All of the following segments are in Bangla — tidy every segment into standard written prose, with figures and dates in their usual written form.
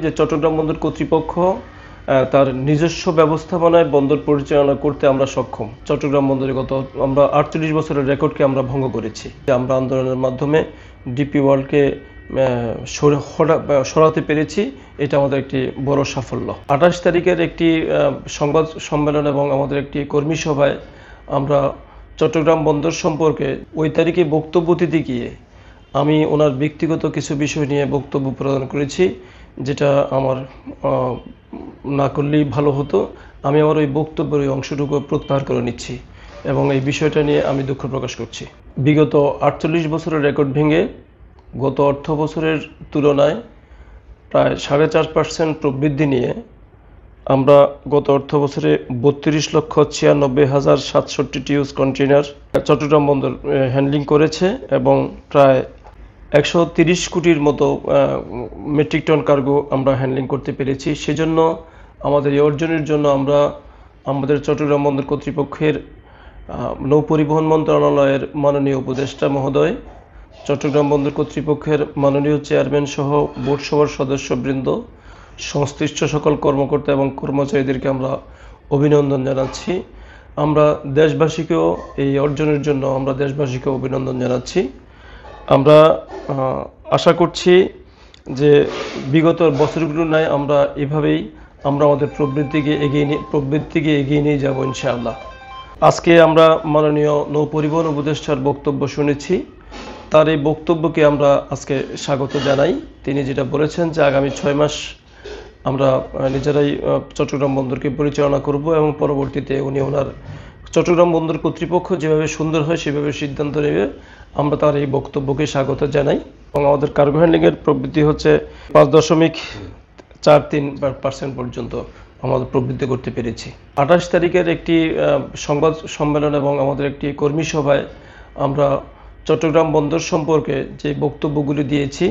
যে চট্টগ্রাম বন্দর কর্তৃপক্ষ তার নিজস্ব ব্যবস্থাপনায় বন্দর পরিচালনা করতে আমরা সক্ষম। চট্টগ্রাম বন্দরে আমরা 48 বছরের রেকর্ডকে আমরা ভঙ্গ করেছি। আমরা আন্দোলনের মাধ্যমে ডিপি ওয়ার্ল্ডকে সরাতে পেরেছি, এটা আমাদের একটি বড় সাফল্য। 28 তারিখের একটি সংবাদ সম্মেলন এবং আমাদের একটি কর্মী সভায় আমরা চট্টগ্রাম বন্দর সম্পর্কে ওই তারিখে বক্তব্য দিতে গিয়ে আমি ওনার ব্যক্তিগত কিছু বিষয় নিয়ে বক্তব্য প্রদান করেছি, যেটা আমার না করলেই ভালো হতো। আমি আমার ওই বক্তব্যের ওই অংশটুকু প্রত্যাহার করে নিচ্ছি এবং এই বিষয়টা নিয়ে আমি দুঃখ প্রকাশ করছি। বিগত 48 বছরের রেকর্ড ভেঙে গত অর্থ বছরের তুলনায় প্রায় 4.5% প্রবৃদ্ধি নিয়ে আমরা গত অর্থ বছরে 32,96,760 টিউজ কন্টেইনার চট্টগ্রাম বন্দর হ্যান্ডলিং করেছে এবং প্রায় 130 কোটির মতো মেট্রিক টন কার্গো আমরা হ্যান্ডলিং করতে পেরেছি। সেজন্য আমাদের এই অর্জনের জন্য আমরা আমাদের চট্টগ্রাম বন্দর কর্তৃপক্ষের নৌ পরিবহন মন্ত্রণালয়ের মাননীয় উপদেষ্টা মহোদয়, চট্টগ্রাম বন্দর কর্তৃপক্ষের মাননীয় চেয়ারম্যান সহ বোর্ড সভার সদস্যবৃন্দ, সংশ্লিষ্ট সকল কর্মকর্তা এবং কর্মচারীদেরকে আমরা অভিনন্দন জানাচ্ছি। আমরা দেশবাসীকেও এই অর্জনের জন্য দেশবাসীকেও অভিনন্দন জানাচ্ছি। আমরা আশা করছি যে বিগত বছরগুলোর ন্যায় আমরা এভাবেই আমাদের প্রবৃদ্ধিকে এগিয়ে নিয়ে যাব ইনশাআল্লাহ। আজকে আমরা মাননীয় নৌ পরিবহন উপদেষ্টার বক্তব্য শুনেছি। তার এই বক্তব্যকে আমরা আজকে স্বাগত জানাই। তিনি যেটা বলেছেন যে আগামী 6 মাস আমরা নিজেরাই চট্টগ্রাম বন্দরকে পরিচালনা করব এবং পরবর্তীতে উনি ওনার চট্টগ্রাম বন্দর কর্তৃপক্ষ যেভাবে সুন্দর হয় সেভাবে সিদ্ধান্ত নেবে। আমরা তার এই বক্তব্যকে স্বাগত জানাই এবং আমাদের কার্গো হ্যান্ডলিংয়ের প্রবৃদ্ধি হচ্ছে 5.43% পর্যন্ত আমাদের প্রবৃদ্ধি করতে পেরেছি। 28 তারিখের একটি সংবাদ সম্মেলন এবং আমাদের একটি কর্মী সভায় আমরা চট্টগ্রাম বন্দর সম্পর্কে যে বক্তব্যগুলি দিয়েছি,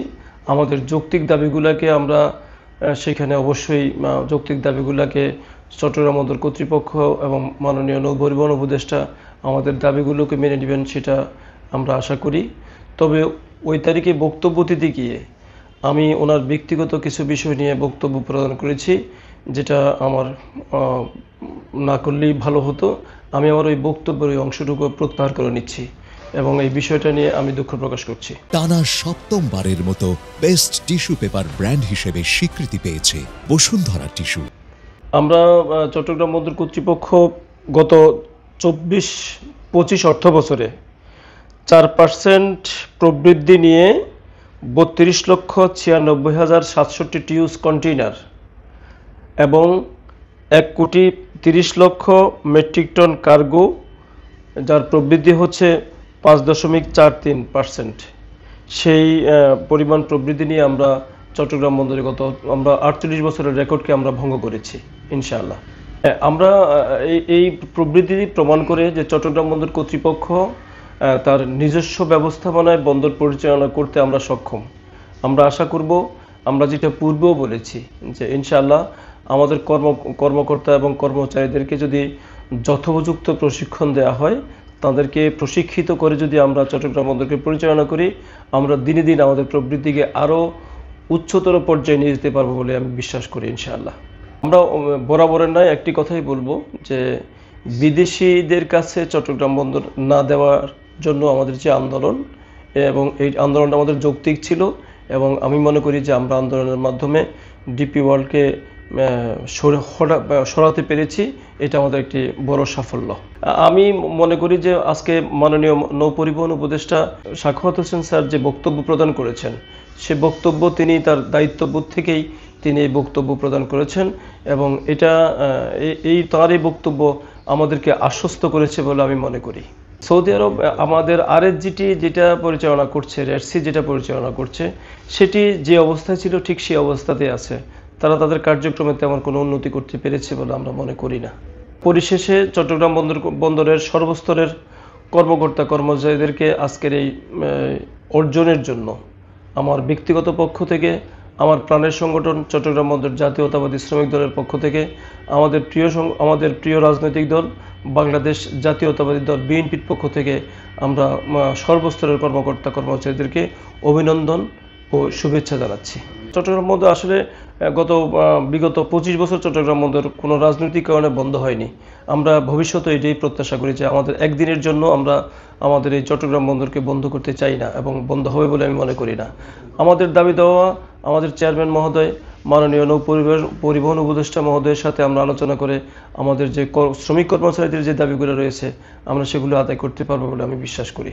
আমাদের যৌক্তিক দাবিগুলোকে আমরা সেখানে অবশ্যই যৌক্তিক দাবিগুলোকে চট্টগ্রাম বন্দর কর্তৃপক্ষ এবং মাননীয় নৌ পরিবহন উপদেষ্টা আমাদের দাবিগুলোকে মেনে নেবেন, সেটা আমরা আশা করি। তবে ওই তারিখে বক্তব্য দিতে গিয়ে আমি ওনার ব্যক্তিগত কিছু বিষয় নিয়ে বক্তব্য প্রদান করেছি, যেটা আমার না করলেই ভালো হতো। আমি আমার ওই বক্তব্যের ওই অংশটুকু প্রত্যাহার করে নিচ্ছি এবং এই বিষয়টা নিয়ে আমি দুঃখ প্রকাশ করছি। টানা 7মবারের মতো বেস্ট টিস্যু পেপার ব্র্যান্ড হিসেবে স্বীকৃতি পেয়েছে বসুন্ধরা টিস্যু। আমরা চট্টগ্রাম বন্দর কর্তৃপক্ষ গত 24-25 অর্থ বছরে 4% প্রবৃদ্ধি নিয়ে 32,96,760 টিউজ কন্টেইনার এবং 1,30,00,000 মেট্রিক টন কার্গো, যার প্রবৃদ্ধি হচ্ছে 5.43%। সেই পরিমাণ প্রবৃদ্ধি নিয়ে আমরা চট্টগ্রাম বন্দরে আমরা 48 বছরের রেকর্ডকে আমরা ভঙ্গ করেছি ইনশাআল্লাহ। আমরা এই প্রবৃদ্ধি প্রমাণ করে যে চট্টগ্রাম বন্দর কর্তৃপক্ষ তার নিজস্ব ব্যবস্থাপনায় বন্দর পরিচালনা করতে আমরা সক্ষম। আমরা আশা করব, আমরা যেটা পূর্বেও বলেছি, যে ইনশাআল্লাহ আমাদের কর্মকর্তা এবং কর্মচারীদেরকে যদি যথোপযুক্ত প্রশিক্ষণ দেওয়া হয়, তাদেরকে প্রশিক্ষিত করে যদি আমরা চট্টগ্রাম বন্দরকে পরিচালনা করি, আমরা দিনে দিন আমাদের প্রবৃদ্ধিকে আরও উচ্চতর পর্যায়ে নিয়ে যেতে পারবো বলে আমি বিশ্বাস করি ইনশাআল্লাহ। আমরা বরাবরের নয় একটি কথাই বলবো, যে বিদেশিদের কাছে চট্টগ্রাম বন্দর না দেওয়ার জন্য আমাদের যে আন্দোলন, এবং এই আন্দোলনটা আমাদের যৌক্তিক ছিল এবং আমি মনে করি যে আমরা আন্দোলনের মাধ্যমে ডিপি ওয়ার্ল্ডকে সরাতে পেরেছি, এটা আমাদের একটি বড় সাফল্য। আমি মনে করি যে আজকে মাননীয় নৌ পরিবহন উপদেষ্টা সাখাওয়াত হোসেন স্যার যে বক্তব্য প্রদান করেছেন, সে বক্তব্য তিনি তার দায়িত্ববোধ থেকেই তিনি এই বক্তব্য প্রদান করেছেন এবং তার এই বক্তব্য আমাদেরকে আশ্বস্ত করেছে বলে আমি মনে করি। সৌদি আরব আমাদের আরএসজিটি যেটা পরিচালনা করছে, রেডসি যেটা পরিচালনা করছে, সেটি যে অবস্থায় ছিল ঠিক সেই অবস্থাতে আছে। তারা তাদের কার্যক্রমে তেমন কোনো উন্নতি করতে পেরেছে বলে আমরা মনে করি না। পরিশেষে চট্টগ্রাম বন্দরের সর্বস্তরের কর্মকর্তা কর্মচারীদেরকে আজকের এই অর্জনের জন্য আমার ব্যক্তিগত পক্ষ থেকে, আমার প্রাণের সংগঠন চট্টগ্রাম বন্দর জাতীয়তাবাদী শ্রমিক দলের পক্ষ থেকে, আমাদের প্রিয় রাজনৈতিক দল বাংলাদেশ জাতীয়তাবাদী দল বিএনপির পক্ষ থেকে আমরা সর্বস্তরের কর্মকর্তা কর্মচারীদেরকে অভিনন্দন ও শুভেচ্ছা জানাচ্ছি। চট্টগ্রাম বন্দর আসলে বিগত 25 বছর চট্টগ্রাম বন্দর কোনো রাজনৈতিক কারণে বন্ধ হয়নি। আমরা ভবিষ্যতে এটাই প্রত্যাশা করি যে আমাদের একদিনের জন্য আমরা আমাদের এই চট্টগ্রাম বন্দরকে বন্ধ করতে চাই না এবং বন্ধ হবে বলে আমি মনে করি না। আমাদের দাবি দেওয়া আমাদের চেয়ারম্যান মহোদয়, মাননীয় নৌ পরিবহন উপদেষ্টা মহোদয়ের সাথে আমরা আলোচনা করে আমাদের যে শ্রমিক কর্মচারীদের যে দাবিগুলো রয়েছে আমরা সেগুলো আদায় করতে পারবো বলে আমি বিশ্বাস করি।